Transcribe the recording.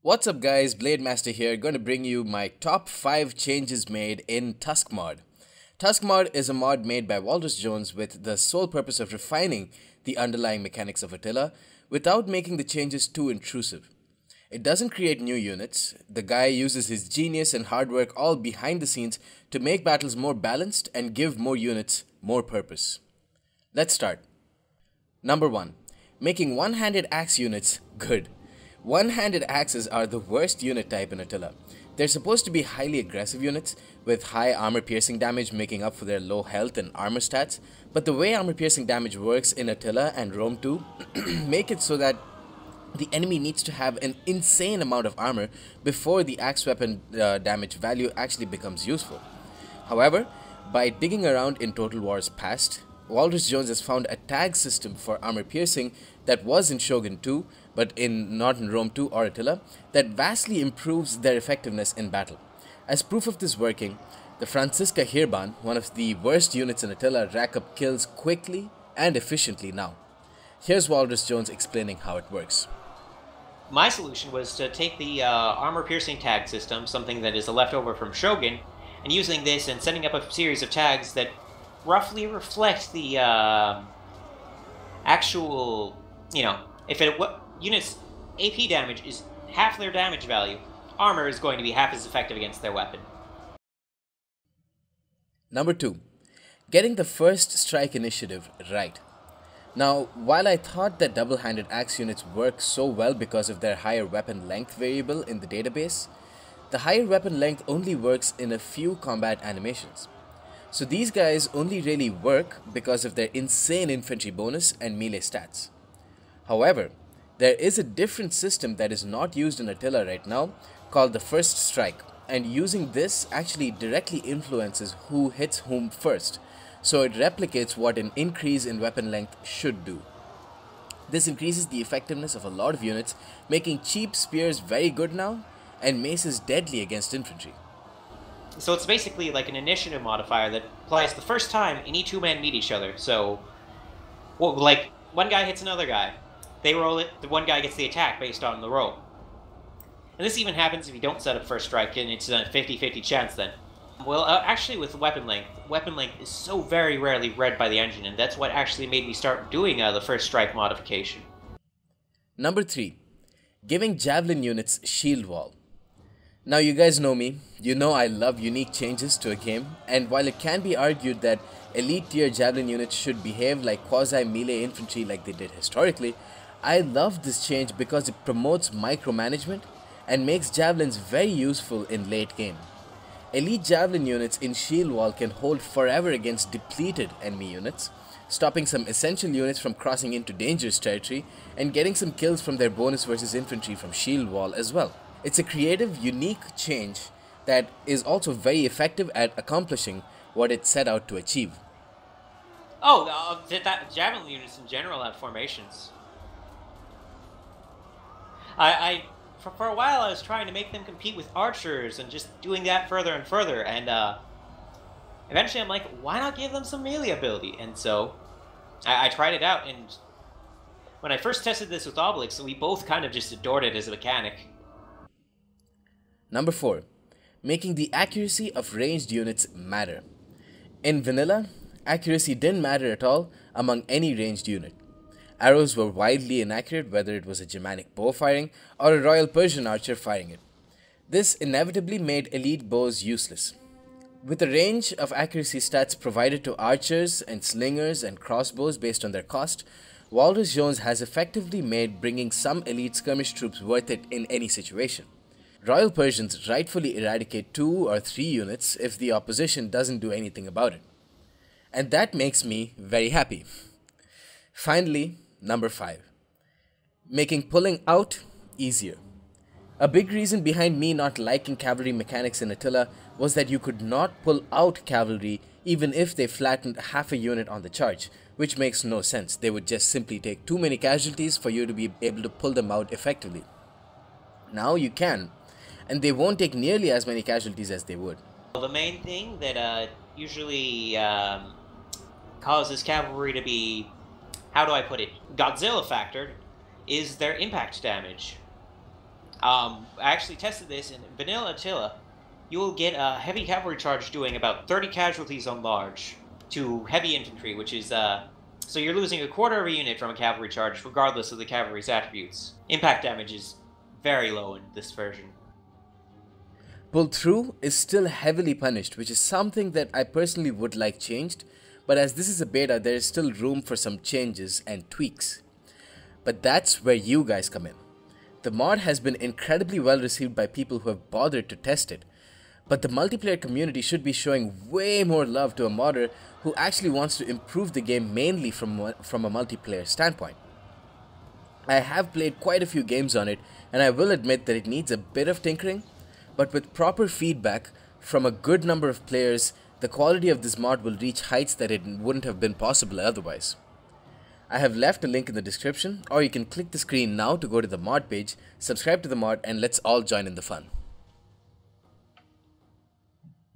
What's up guys, Blade Master here, going to bring you my top 5 changes made in Tuskmod. Tuskmod is a mod made by Walrus Jones with the sole purpose of refining the underlying mechanics of Attila without making the changes too intrusive. It doesn't create new units, the guy uses his genius and hard work all behind the scenes to make battles more balanced and give more units more purpose. Let's start. Number 1. Making one-handed axe units good. One-handed axes are the worst unit type in Attila. They're supposed to be highly aggressive units, with high armor-piercing damage making up for their low health and armor stats, but the way armor-piercing damage works in Attila and Rome 2 make it so that the enemy needs to have an insane amount of armor before the axe weapon damage value actually becomes useful. However, by digging around in Total War's past, Walrus Jones has found a tag system for armor piercing that was in Shogun 2, but not in Rome 2 or Attila, that vastly improves their effectiveness in battle. As proof of this working, the Francisca Hirban, one of the worst units in Attila, rack up kills quickly and efficiently now. Here's Walrus Jones explaining how it works. My solution was to take the armor-piercing tag system, something that is a leftover from Shogun, and using this and setting up a series of tags that roughly reflect the actual, if units' AP damage is half their damage value, armor is going to be half as effective against their weapon. Number 2. Getting the first strike initiative right. Now, while I thought that double-handed axe units work so well because of their higher weapon length variable in the database, the higher weapon length only works in a few combat animations. So these guys only really work because of their insane infantry bonus and melee stats. However, there is a different system that is not used in Attila right now called the first strike, and using this actually directly influences who hits whom first, so it replicates what an increase in weapon length should do. This increases the effectiveness of a lot of units, making cheap spears very good now and maces deadly against infantry. So it's basically like an initiative modifier that applies the first time any two men meet each other. So, like, one guy hits another guy. They roll it, the one guy gets the attack based on the roll. And this even happens if you don't set up first strike, and it's a 50-50 chance then. Well, actually with weapon length is so very rarely read by the engine, and that's what actually made me start doing the first strike modification. Number 3. Giving Javelin Units shield wall. Now you guys know me, you know I love unique changes to a game, and while it can be argued that elite tier Javelin units should behave like quasi-melee infantry like they did historically, I love this change because it promotes micromanagement and makes Javelins very useful in late game. Elite Javelin units in shield wall can hold forever against depleted enemy units, stopping some essential units from crossing into dangerous territory and getting some kills from their bonus versus infantry from shield wall as well. It's a creative, unique change that is also very effective at accomplishing what it set out to achieve. Oh, that Javelin units in general have formations. For a while I was trying to make them compete with archers and just doing that further and further, and eventually I'm like, why not give them some melee ability? And so I tried it out, and when I first tested this with Obelix, we both kind of just adored it as a mechanic. Number 4. Making the accuracy of ranged units matter. In vanilla, accuracy didn't matter at all among any ranged unit. Arrows were wildly inaccurate whether it was a Germanic bow firing or a Royal Persian archer firing it. This inevitably made elite bows useless. With a range of accuracy stats provided to archers and slingers and crossbows based on their cost, Walrus Jones has effectively made bringing some elite skirmish troops worth it in any situation. Royal Persians rightfully eradicate 2 or 3 units if the opposition doesn't do anything about it. And that makes me very happy. Finally, number 5. Making pulling out easier. A big reason behind me not liking cavalry mechanics in Attila was that you could not pull out cavalry even if they flattened half a unit on the charge, which makes no sense. They would just simply take too many casualties for you to be able to pull them out effectively. Now you can, and they won't take nearly as many casualties as they would. The main thing that usually causes cavalry to be, how do I put it, Godzilla factored, is their impact damage. I actually tested this in vanilla Attila. You will get a heavy cavalry charge doing about 30 casualties on large to heavy infantry, which is so you're losing a quarter of a unit from a cavalry charge, regardless of the cavalry's attributes. Impact damage is very low in this version. Pull through is still heavily punished, which is something that I personally would like changed, but as this is a beta, there is still room for some changes and tweaks. But that's where you guys come in. The mod has been incredibly well received by people who have bothered to test it, but the multiplayer community should be showing way more love to a modder who actually wants to improve the game mainly from a multiplayer standpoint. I have played quite a few games on it, and I will admit that it needs a bit of tinkering, but with proper feedback from a good number of players, the quality of this mod will reach heights that it wouldn't have been possible otherwise. I have left a link in the description, or you can click the screen now to go to the mod page, subscribe to the mod, and let's all join in the fun.